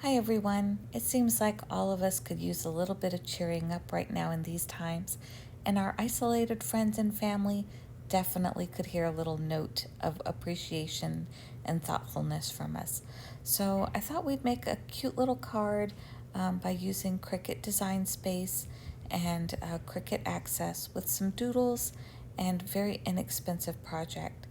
Hi everyone. It seems like all of us could use a little bit of cheering up right now in these times, and our isolated friends and family definitely could hear a little note of appreciation and thoughtfulness from us. So I thought we'd make a cute little card by using Cricut Design Space and Cricut Access with some doodles and very inexpensive project.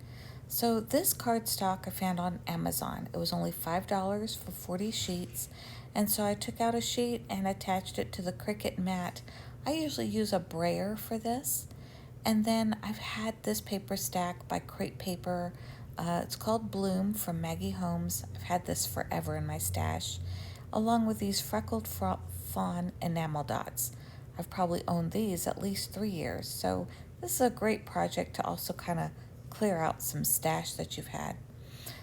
So this cardstock I found on Amazon. It was only $5 for 40 sheets. And so I took out a sheet and attached it to the Cricut mat. I usually use a brayer for this. And then I've had this paper stack by Crate Paper. It's called Bloom from Maggie Holmes. I've had this forever in my stash, along with these Freckled Fawn Enamel dots. I've probably owned these at least 3 years. So this is a great project to also kind of clear out some stash that you've had.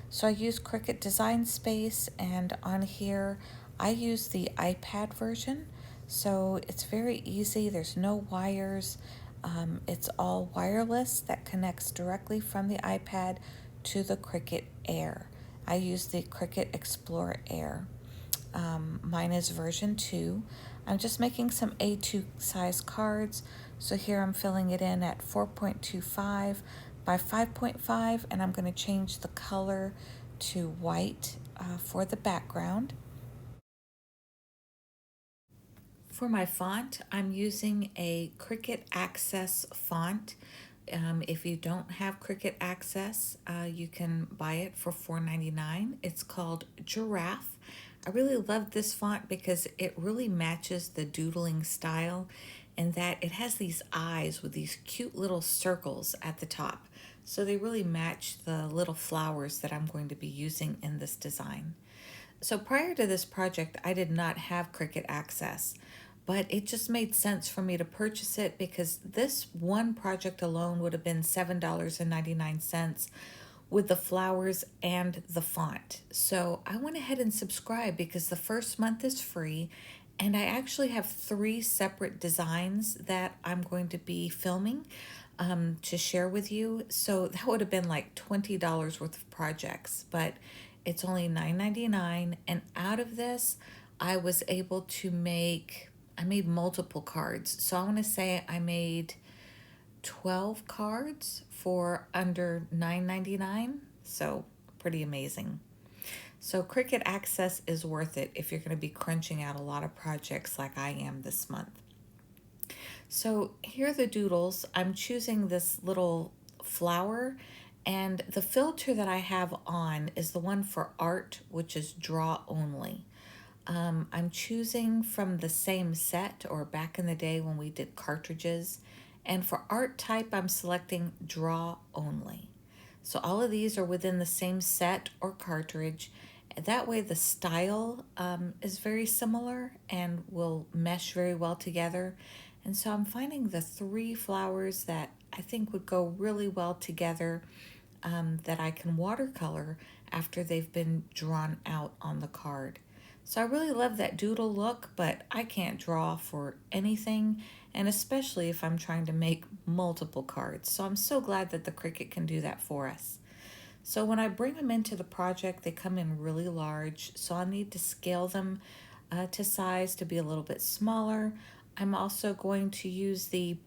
So I use Cricut Design Space, and on here I use the iPad version. So it's very easy, there's no wires. It's all wireless that connects directly from the iPad to the Cricut Air. I use the Cricut Explorer Air. Mine is version 2. I'm just making some A2 size cards. So here I'm filling it in at 4.25 by 5.5, and I'm going to change the color to white for the background. For my font, I'm using a Cricut Access font. If you don't have Cricut Access, you can buy it for $4.99. It's called Giraffe. I really love this font because it really matches the doodling style, in that it has these eyes with these cute little circles at the top. So they really match the little flowers that I'm going to be using in this design. So prior to this project, I did not have Cricut Access, but it just made sense for me to purchase it because this one project alone would have been $7.99 with the flowers and the font. So I went ahead and subscribed because the first month is free, and I actually have 3 separate designs that I'm going to be filming to share with you. So that would have been like $20 worth of projects, but it's only $9.99. And out of this, I was able to I made multiple cards. So I want to say I made 12 cards for under $9.99. So pretty amazing. So Cricut Access is worth it if you're going to be crunching out a lot of projects like I am this month. So here are the doodles. I'm choosing this little flower, and the filter that I have on is the one for art, which is draw only. I'm choosing from the same set, or back in the day when we did cartridges. And for art type, I'm selecting draw only. So all of these are within the same set or cartridge. That way the style is very similar and will mesh very well together. And so I'm finding the 3 flowers that I think would go really well together, that I can watercolor after they've been drawn out on the card. So I really love that doodle look, but I can't draw for anything, and especially if I'm trying to make multiple cards. So I'm so glad that the Cricut can do that for us. So when I bring them into the project, they come in really large, so I'll need to scale them to size to be a little bit smaller. I'm also going to use the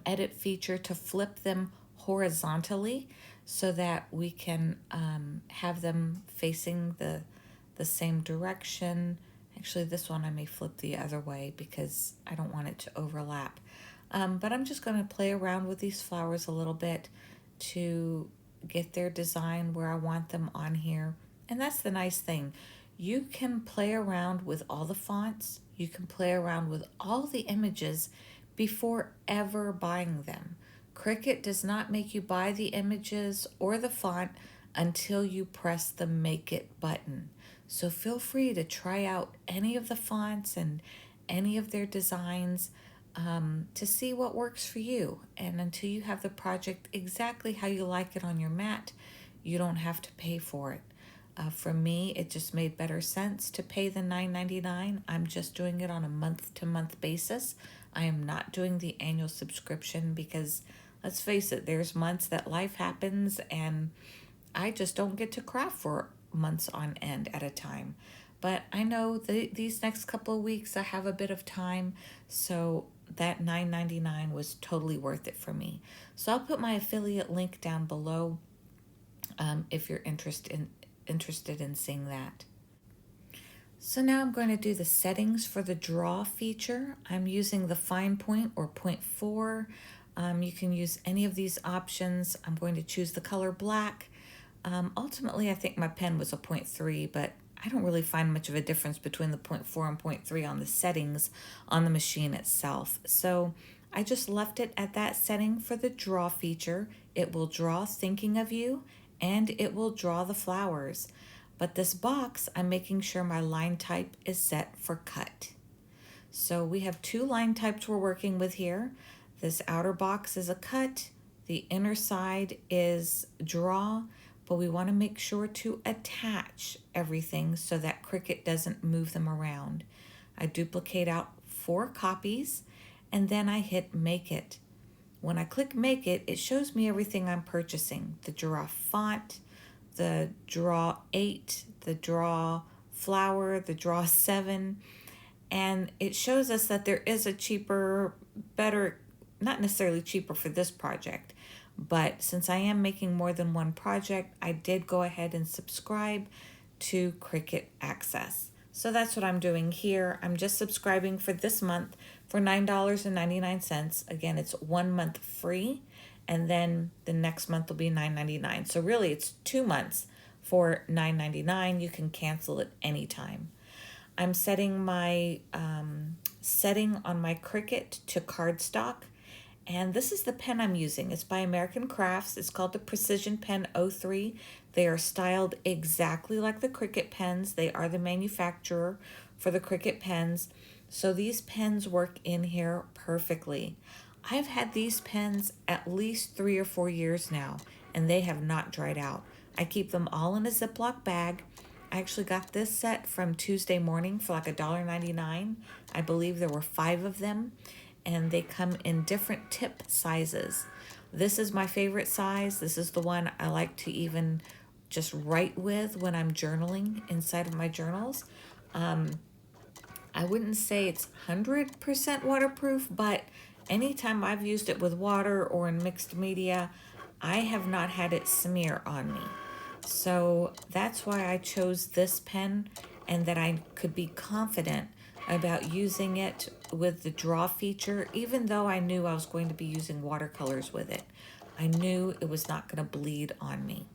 edit feature to flip them horizontally so that we can have them facing the same direction. Actually, this one I may flip the other way because I don't want it to overlap. But I'm just going to play around with these flowers a little bit to get their design where I want them on here. And that's the nice thing. You can play around with all the fonts. You can play around with all the images before ever buying them. Cricut does not make you buy the images or the font until you press the Make It button. So feel free to try out any of the fonts and any of their designs to see what works for you. And until you have the project exactly how you like it on your mat, you don't have to pay for it. For me, it just made better sense to pay the $9.99. I'm just doing it on a month-to-month basis. I am not doing the annual subscription because, let's face it, there's months that life happens and I just don't get to craft for months on end at a time. but I know these next couple of weeks I have a bit of time, so that $9.99 was totally worth it for me. So I'll put my affiliate link down below if you're interested in seeing that. So now I'm going to do the settings for the draw feature. I'm using the fine point or 0.4. You can use any of these options. I'm going to choose the color black. Ultimately, I think my pen was a 0.3, but I don't really find much of a difference between the 0.4 and 0.3 on the settings on the machine itself. So I just left it at that setting for the draw feature. It will draw thinking of you, and it will draw the flowers. But this box, I'm making sure my line type is set for cut. So we have two line types we're working with here. This outer box is a cut, the inner side is draw, but we want to make sure to attach everything so that Cricut doesn't move them around. I duplicate out 4 copies, and then I hit Make It. When I click Make It, it shows me everything I'm purchasing. The Giraffe font, the Draw 8, the Draw flower, the Draw 7, and it shows us that there is a cheaper, better, not necessarily cheaper for this project, but since I am making more than one project, I did go ahead and subscribe to Cricut Access. So that's what I'm doing here. I'm just subscribing for this month for $9.99. Again, it's 1 month free, and then the next month will be $9.99. So really it's 2 months for $9.99. You can cancel at any time. I'm setting my setting on my Cricut to cardstock, and this is the pen I'm using. It's by American Crafts. It's called the Precision Pen 03. They are styled exactly like the Cricut pens. They are the manufacturer for the Cricut pens. So these pens work in here perfectly. I've had these pens at least 3 or 4 years now, and they have not dried out. I keep them all in a Ziploc bag. I actually got this set from Tuesday Morning for like $1.99. I believe there were 5 of them, and they come in different tip sizes. This is my favorite size. This is the one I like to even just write with when I'm journaling inside of my journals. I wouldn't say it's 100% waterproof, but anytime I've used it with water or in mixed media, I have not had it smear on me. So that's why I chose this pen, and that I could be confident about using it with the draw feature, even though I knew I was going to be using watercolors with it. I knew it was not going to bleed on me.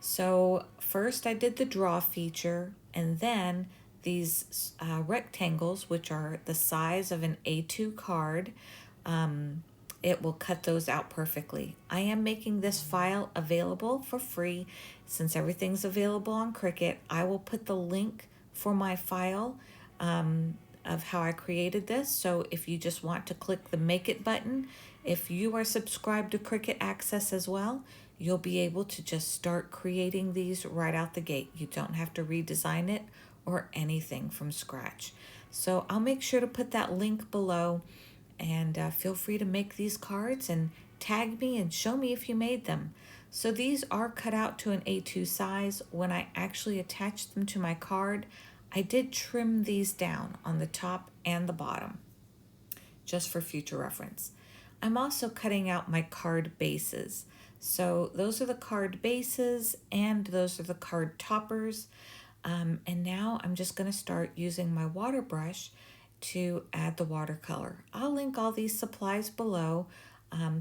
So first I did the draw feature, and then these rectangles, which are the size of an A2 card, it will cut those out perfectly. I am making this file available for free. Since everything's available on Cricut, I will put the link for my file of how I created this. So if you just want to click the Make It button, if you are subscribed to Cricut Access as well, you'll be able to just start creating these right out the gate. You don't have to redesign it or anything from scratch. So I'll make sure to put that link below, and feel free to make these cards and tag me and show me if you made them. So these are cut out to an A2 size. When I actually attached them to my card, I did trim these down on the top and the bottom, just for future reference. I'm also cutting out my card bases. So those are the card bases, and those are the card toppers. And now I'm just going to start using my water brush to add the watercolor. I'll link all these supplies below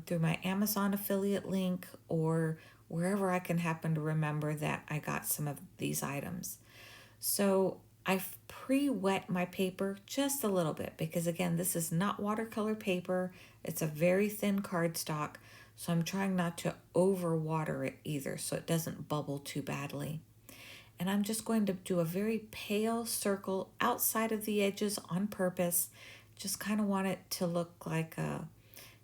through my Amazon affiliate link, or wherever I can happen to remember that I got some of these items. So I've pre-wet my paper just a little bit, because again, this is not watercolor paper. It's a very thin cardstock, so I'm trying not to over water it either so it doesn't bubble too badly. And I'm just going to do a very pale circle outside of the edges on purpose. Just kind of want it to look like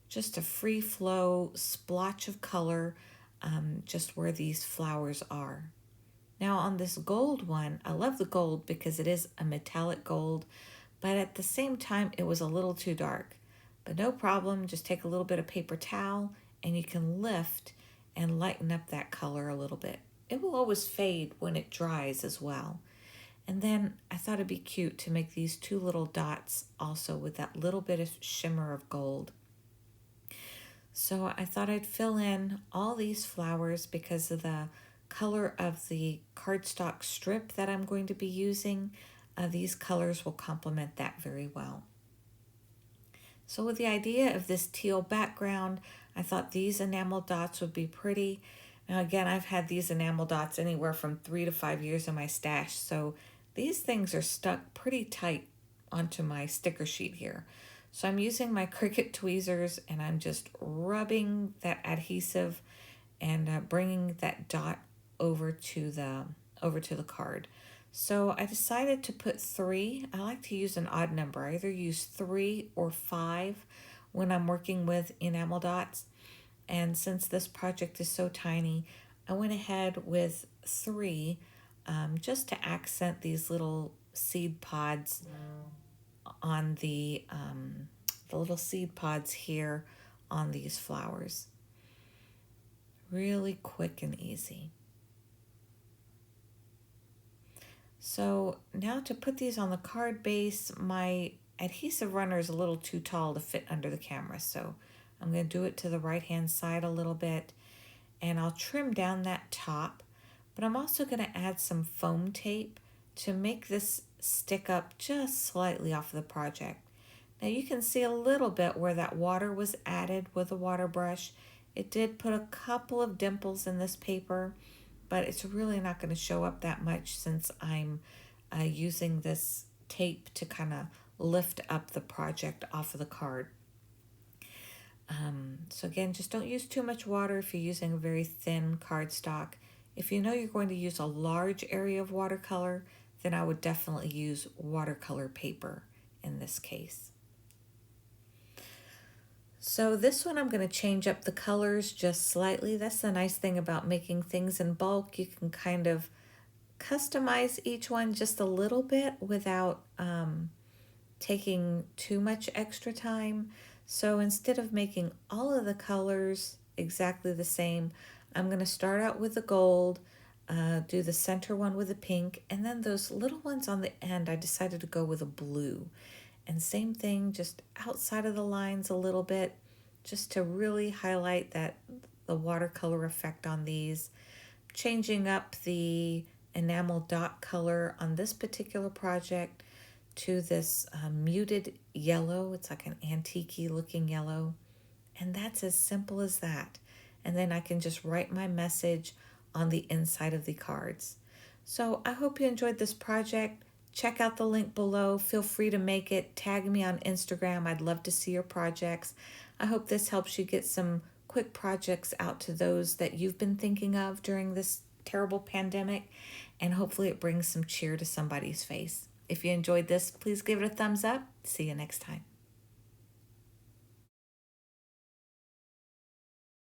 just a free flow splotch of color, just where these flowers are. Now on this gold one, I love the gold because it is a metallic gold, but at the same time it was a little too dark. But no problem, just take a little bit of paper towel and you can lift and lighten up that color a little bit. It will always fade when it dries as well. And then I thought it'd be cute to make these two little dots also with that little bit of shimmer of gold. So I thought I'd fill in all these flowers because of the color of the cardstock strip that I'm going to be using. These colors will complement that very well. So with the idea of this teal background, I thought these enamel dots would be pretty. Now again, I've had these enamel dots anywhere from 3 to 5 years in my stash, so these things are stuck pretty tight onto my sticker sheet here. So I'm using my Cricut tweezers and I'm just rubbing that adhesive and bringing that dot over to the card. So I decided to put 3. I like to use an odd number. I either use 3 or 5 when I'm working with enamel dots. And since this project is so tiny, I went ahead with 3 just to accent these little seed pods on the little seed pods here on these flowers. Really quick and easy. So now to put these on the card base, my adhesive runner is a little too tall to fit under the camera, so I'm going to do it to the right hand side a little bit, and I'll trim down that top, but I'm also going to add some foam tape to make this stick up just slightly off of the project. Now you can see a little bit where that water was added with a water brush. It did put a couple of dimples in this paper, but it's really not going to show up that much since I'm using this tape to kind of lift up the project off of the card. So again, just don't use too much water if you're using a very thin cardstock. If you know you're going to use a large area of watercolor, then I would definitely use watercolor paper in this case. So this one I'm going to change up the colors just slightly. That's the nice thing about making things in bulk. You can kind of customize each one just a little bit without taking too much extra time. So instead of making all of the colors exactly the same, I'm going to start out with the gold, do the center one with the pink, and then those little ones on the end, I decided to go with a blue. And same thing, just outside of the lines a little bit, just to really highlight that the watercolor effect on these. Changing up the enamel dot color on this particular project to this muted yellow. It's like an antique-y looking yellow. And that's as simple as that. And then I can just write my message on the inside of the cards. So I hope you enjoyed this project. Check out the link below. Feel free to make it. Tag me on Instagram. I'd love to see your projects. I hope this helps you get some quick projects out to those that you've been thinking of during this terrible pandemic, and hopefully it brings some cheer to somebody's face. If you enjoyed this, please give it a thumbs up. See you next time.